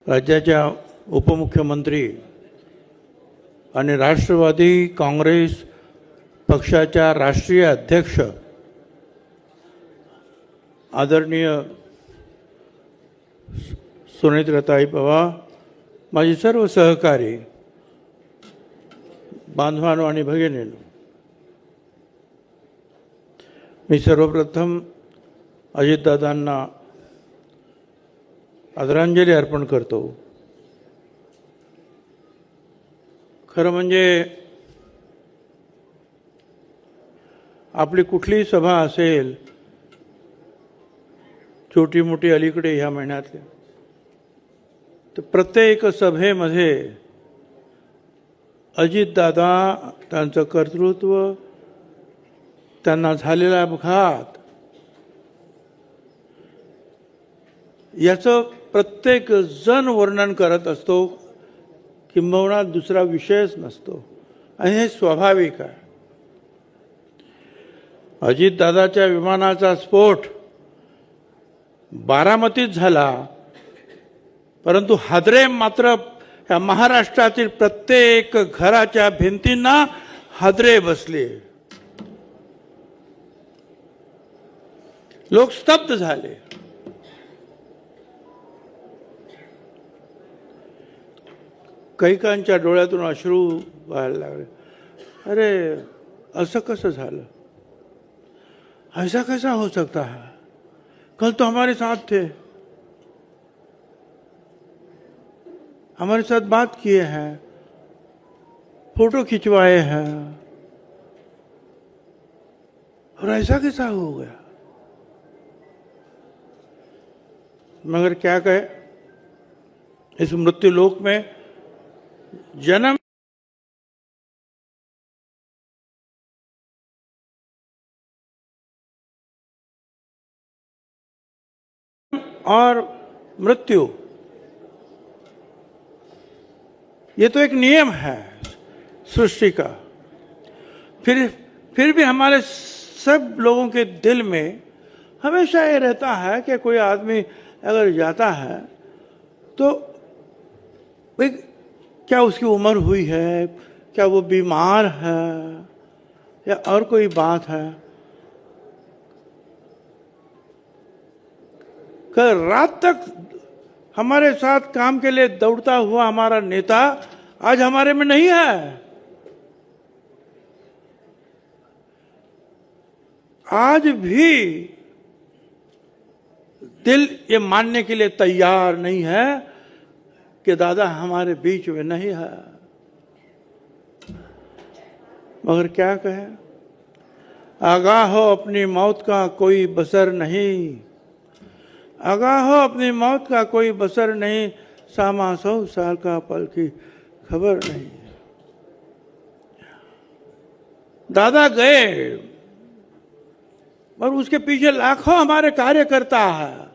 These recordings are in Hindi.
राज्याच्या उपमुख्यमंत्री आणि राष्ट्रवादी काँग्रेस पक्षाच्या राष्ट्रीय अध्यक्ष आदरणीय सुनेत्राताई पवार, माझे सर्व सहकारी बांधवांनो आणि भगिनींनो, मी सर्वप्रथम अजितदादांना आदरांजली अर्पण करतो। खरं म्हणजे आपली कुठलीही सभा असेल, छोटी मोठी अलीकडे ह्या महिन्यातल्या, तर प्रत्येक सभेमध्ये अजितदादा, त्यांचं कर्तृत्व, त्यांना झालेला अपघात याचं प्रत्येक जण वर्णन करत असतो, किंबहुना दुसरा विषयच नसतो आणि हे स्वाभाविक आहे। अजितदादाच्या विमानाचा स्फोट बारामतीत झाला, परंतु हादरे मात्र या महाराष्ट्रातील प्रत्येक घराच्या भिंतींना हादरे बसले, लोक स्तब्ध झाले। कैकांच्या डोळ्यातून अश्रू व्हायला लागले। अरे ऐसा कैसा झालं, ऐसा कैसा हो सकता है, कल तो हमारे साथ थे, हमारे साथ बात किए हैं, फोटो खिंचवाए हैं, और ऐसा कैसा हो गया। मगर क्या कहे, इस मृत्यु लोक में जन्म और मृत्यु ये तो एक नियम है सृष्टि का। फिर भी हमारे सब लोगों के दिल में हमेशा ये रहता है कि कोई आदमी अगर जाता है तो क्या उसकी उम्र हुई है, क्या वो बीमार है, या और कोई बात है। कल रात तक हमारे साथ काम के लिए दौड़ता हुआ हमारा नेता आज हमारे में नहीं है। आज भी दिल ये मानने के लिए तैयार नहीं है कि दादा हमारे बीच में नहीं है। मगर क्या कहे, आगाह हो अपनी मौत का कोई बसर नहीं, आगाह हो अपनी मौत का कोई बसर नहीं, सामा 100 साल का पल की खबर नहीं। दादा गए और उसके पीछे लाखों हमारे कार्यकर्ता है।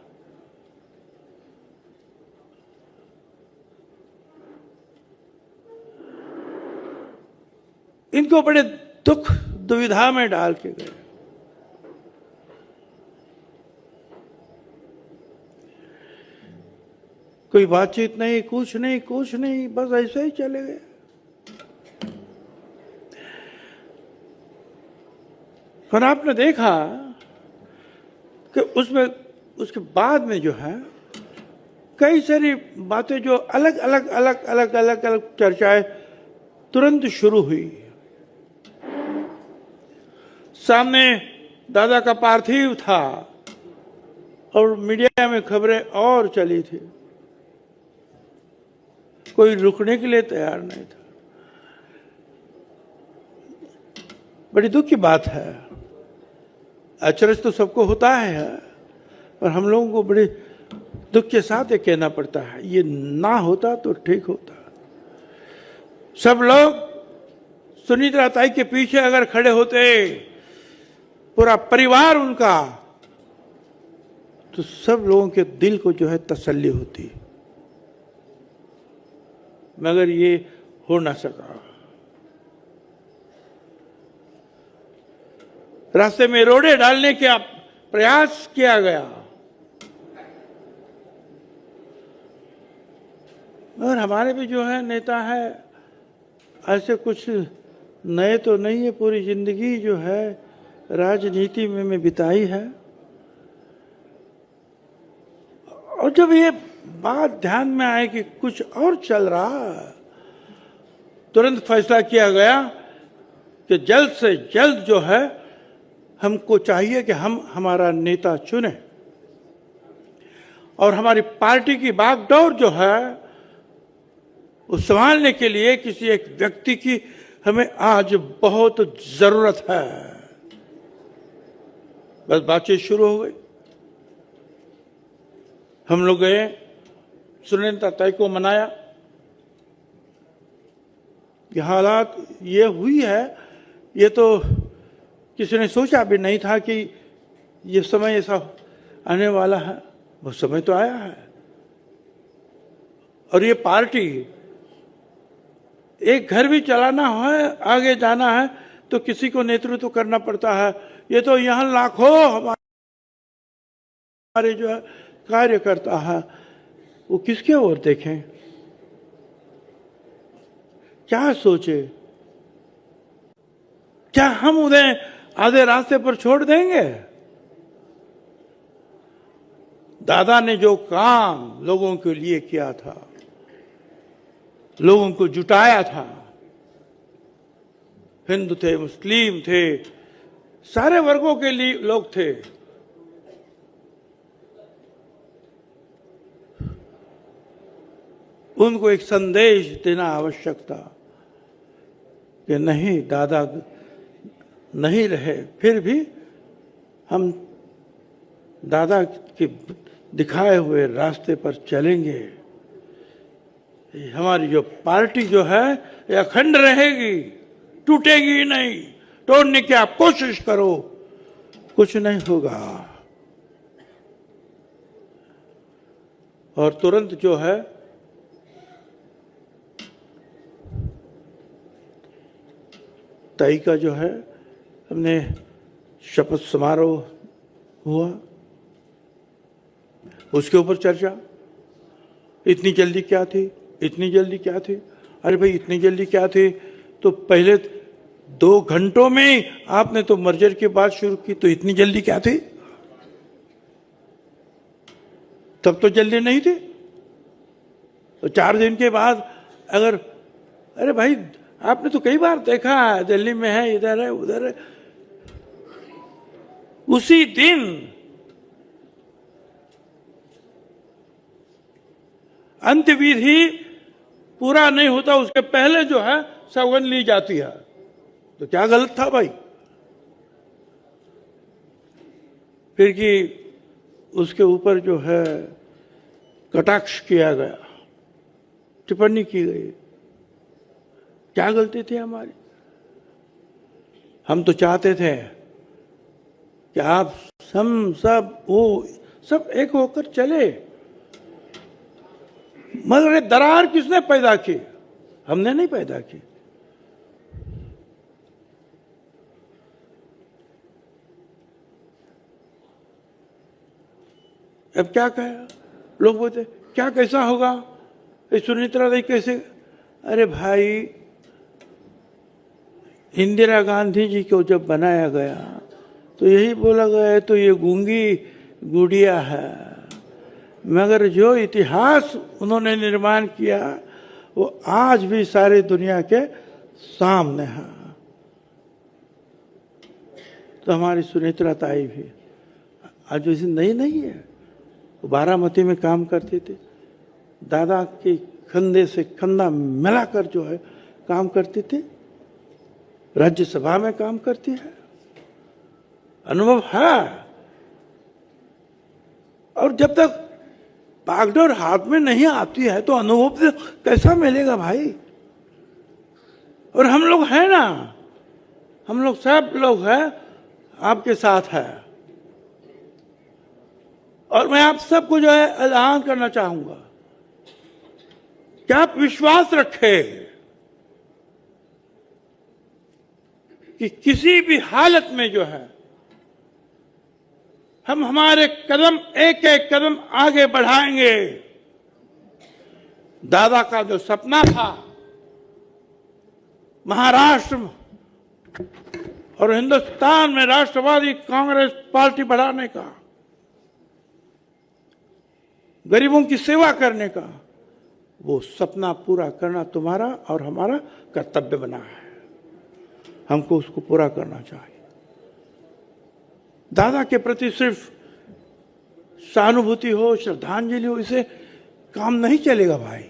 इनको बड़े दुख दुविधा में डाल के गए। कोई बातचीत नहीं, कुछ नहीं, बस ऐसे ही चले गए। और आपने देखा कि उसमें उसके बाद में जो है कई सारी बातें जो अलग अलग चर्चाएं तुरंत शुरू हुई। सामने दादा का पार्थिव था और मीडिया में खबरें और चली थी, कोई रुकने के लिए तैयार नहीं था। बड़ी दुख की बात है, अचरज तो सबको होता है, और हम लोगों को बड़े दुख के साथ ये कहना पड़ता है, ये ना होता तो ठीक होता। सब लोग सुनेत्राताई के पीछे अगर खड़े होते, पूरा परिवार उनका, तो सब लोगों के दिल को जो है तसल्ली होती, मगर ये हो ना सका। रास्ते में रोड़े डालने का प्रयास किया गया, मगर हमारे भी जो है नेता है ऐसे कुछ नए तो नहीं है, पूरी जिंदगी जो है राजनीति में बिताई है। और जब ये बात ध्यान में आए कि कुछ और चल रहा है, तुरंत फैसला किया गया कि जल्द से जल्द जो है हमको चाहिए कि हम हमारा नेता चुने और हमारी पार्टी की बागडोर जो है उस संभालने के लिए किसी एक व्यक्ति की हमें आज बहुत जरूरत है। बस बातचीत शुरू हो गई। हम लोग गए, सुनीता तय को मनाया कि हालात ये हुई है, ये तो किसी ने सोचा भी नहीं था कि ये समय ऐसा आने वाला है। वो समय तो आया है और ये पार्टी एक घर भी चलाना है, आगे जाना है तो किसी को नेतृत्व करना पड़ता है। ये तो यहाँ लाखों हमारे जो है कार्यकर्ता है, वो किसके ओर देखें, क्या सोचे? क्या हम उन्हें आधे रास्ते पर छोड़ देंगे? दादा ने जो काम लोगों के लिए किया था, लोगों को जुटाया था, हिंदू थे, मुस्लिम थे, सारे वर्गों के लिए लोग थे। उनको एक संदेश देना आवश्यक था कि नहीं, दादा नहीं रहे, फिर भी हम दादा के दिखाए हुए रास्ते पर चलेंगे। हमारी जो पार्टी जो है ये अखंड रहेगी, टूटेगी नहीं। तोड़ने की आप कोशिश करो, कुछ नहीं होगा। और तुरंत जो है तय का जो है हमने शपथ समारोह हुआ, उसके ऊपर चर्चा। इतनी जल्दी क्या थी, इतनी जल्दी क्या थी? अरे भाई इतनी जल्दी क्या थी? तो पहले 2 घंटों में आपने तो मर्जर की बात शुरू की, तो इतनी जल्दी क्या थी? तब तो जल्दी नहीं थी। तो 4 दिन के बाद अगर, अरे भाई आपने तो कई बार देखा है, दिल्ली में है, इधर है, उधर है, उसी दिन अंत्यविधि पूरा नहीं होता उसके पहले जो है सौगंध ली जाती है। तो क्या गलत था भाई? फिर कि उसके ऊपर जो है कटाक्ष किया गया, टिप्पणी की गई, क्या गलती थी हमारी? हम तो चाहते थे कि आप सब वो सब एक होकर चले, मगर ये दरार किसने पैदा की? हमने नहीं पैदा की। अब क्या कहे लोग, बोलते क्या कैसा होगा, सुनीता देवी कैसे? अरे भाई इंदिरा गांधी जी को जब बनाया गया तो यही बोला गया तो ये गूंगी गुड़िया है, मगर जो इतिहास उन्होंने निर्माण किया वो आज भी सारी दुनिया के सामने है। तो हमारी सुनीता ताई भी आज वैसे नहीं है, वो बारामती में काम करते थे, दादा के कंधे से कंधा मिलाकर जो है काम करते थे, राज्यसभा में काम करती है, अनुभव है। और जब तक बागडोर हाथ में नहीं आती है तो अनुभव से कैसा मिलेगा भाई? और हम लोग हैं ना, हम लोग सब लोग हैं, आपके साथ है। और मैं आप सबको जो है ऐलान करना चाहूंगा कि आप विश्वास रखें कि किसी भी हालत में जो है हम हमारे कदम एक एक कदम आगे बढ़ाएंगे। दादा का जो सपना था महाराष्ट्र और हिंदुस्तान में राष्ट्रवादी कांग्रेस पार्टी बढ़ाने का, गरीबों की सेवा करने का, वो सपना पूरा करना तुम्हारा और हमारा कर्तव्य बना है। हमको उसको पूरा करना चाहिए। दादा के प्रति सिर्फ सहानुभूति हो, श्रद्धांजलि हो, इसे काम नहीं चलेगा भाई।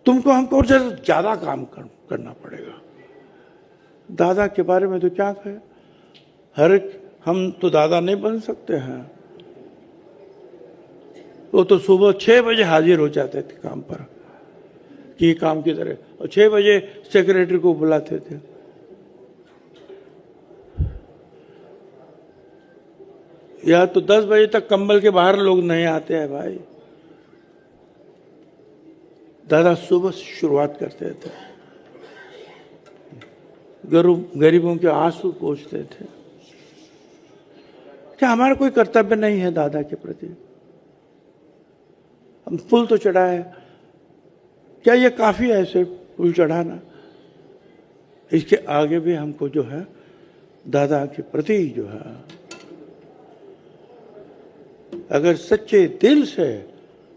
तुमको हमको और ज्यादा काम करना पड़ेगा। दादा के बारे में तो क्या कहे, हर एक, हम तो दादा नहीं बन सकते हैं। वो तो सुबह 6 बजे हाजिर हो जाते थे काम पर कि काम की तरह, और 6 बजे सेक्रेटरी को बुलाते थे। या तो 10 बजे तक कंबल के बाहर लोग नहीं आते हैं भाई। दादा सुबह से शुरुआत करते थे, गरीबों के आंसू पोंछते थे। क्या हमारा कोई कर्तव्य नहीं है दादा के प्रति? हम फूल तो चढ़ाए, क्या ये काफी है ऐसे फूल चढ़ाना? इसके आगे भी हमको जो है दादा के प्रति जो है, अगर सच्चे दिल से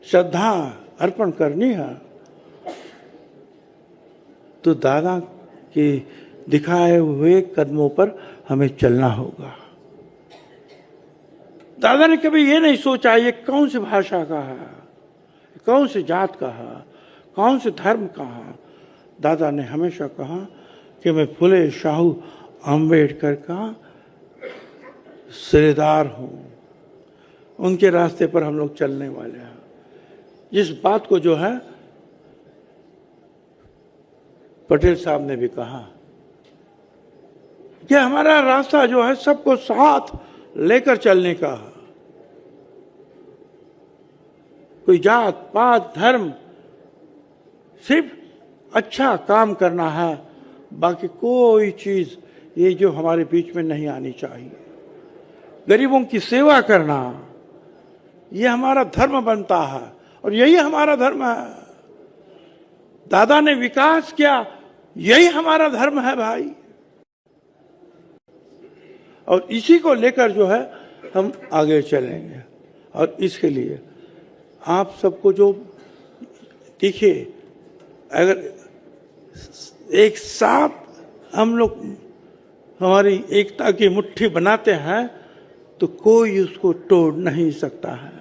श्रद्धा अर्पण करनी है तो दादा के दिखाए हुए कदमों पर हमें चलना होगा। दादा ने कभी ये नहीं सोचा ये कौन सी भाषा का है, कौन सी जात का है, कौन से धर्म का है। दादा ने हमेशा कहा कि मैं फुले शाहू अम्बेडकर का सिरेदार हूं, उनके रास्ते पर हम लोग चलने वाले हैं। जिस बात को जो है पटेल साहब ने भी कहा कि हमारा रास्ता जो है सबको साथ लेकर चलने का है। कोई जात पात धर्म, सिर्फ अच्छा काम करना है, बाकी कोई चीज ये जो हमारे बीच में नहीं आनी चाहिए। गरीबों की सेवा करना ये हमारा धर्म बनता है और यही हमारा धर्म है। दादा ने विकास किया, यही हमारा धर्म है भाई। और इसी को लेकर जो है हम आगे चलेंगे। और इसके लिए आप सबको जो देखिए, अगर एक साथ हम लोग हमारी एकता की मुट्ठी बनाते हैं तो कोई उसको तोड़ नहीं सकता है।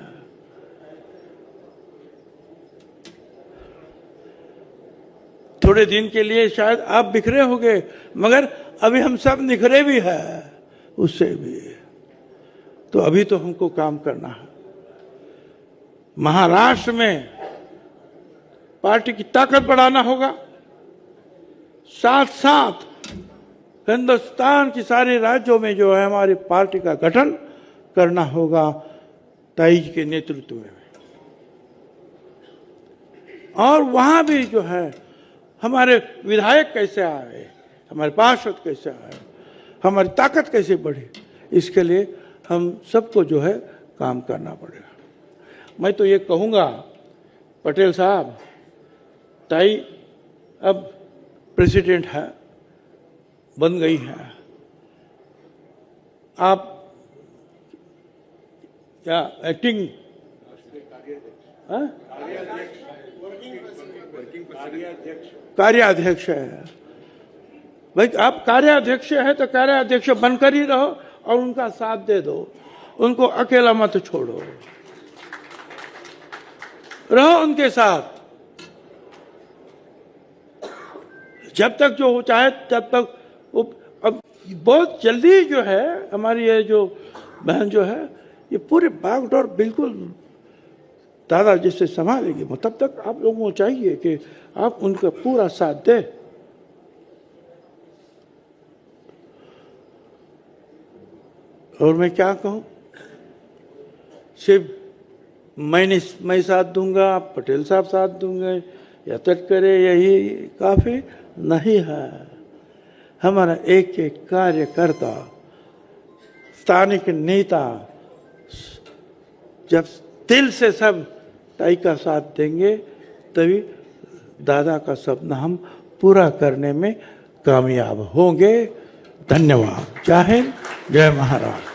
थोड़े दिन के लिए शायद आप बिखरे होंगे, मगर अभी हम सब निखरे भी हैं उससे भी। तो अभी तो हमको काम करना है। महाराष्ट्र में पार्टी की ताकत बढ़ाना होगा, साथ साथ हिंदुस्तान की सारे राज्यों में जो है हमारी पार्टी का गठन करना होगा ताई जी के नेतृत्व में। और वहां भी जो है हमारे विधायक कैसे आए, हमारे पार्षद कैसे आए, हमारी ताकत कैसे बढ़े, इसके लिए हम सबको जो है काम करना पड़ेगा। मैं तो ये कहूँगा पटेल साहब, ताई अब प्रेसिडेंट है, बन गई है, आप क्या एक्टिंग कार्याध्यक्ष है भाई। आप कार्याध्यक्ष है तो कार्याध्यक्ष बनकर ही रहो और उनका साथ दे दो, उनको अकेला मत छोड़ो, रहो उनके साथ। जब तक जो हो चाहे तब तक वो। अब बहुत जल्दी जो है हमारी ये जो बहन जो है ये पूरे बागडोर बिल्कुल दादा जिससे संभालेगी, तब तक आप लोगों को चाहिए कि आप उनका पूरा साथ दें। और मैं क्या कहूं, सिर्फ मैं साथ दूंगा, पटेल साहब साथ दूंगे या तटकरे, यही काफी नहीं है। हमारा एक एक कार्यकर्ता, स्थानिक नेता जब दिल से सब ताई का साथ देंगे तभी दादा का सपना हम पूरा करने में कामयाब होंगे। धन्यवाद। जय हिंद, जय महाराज।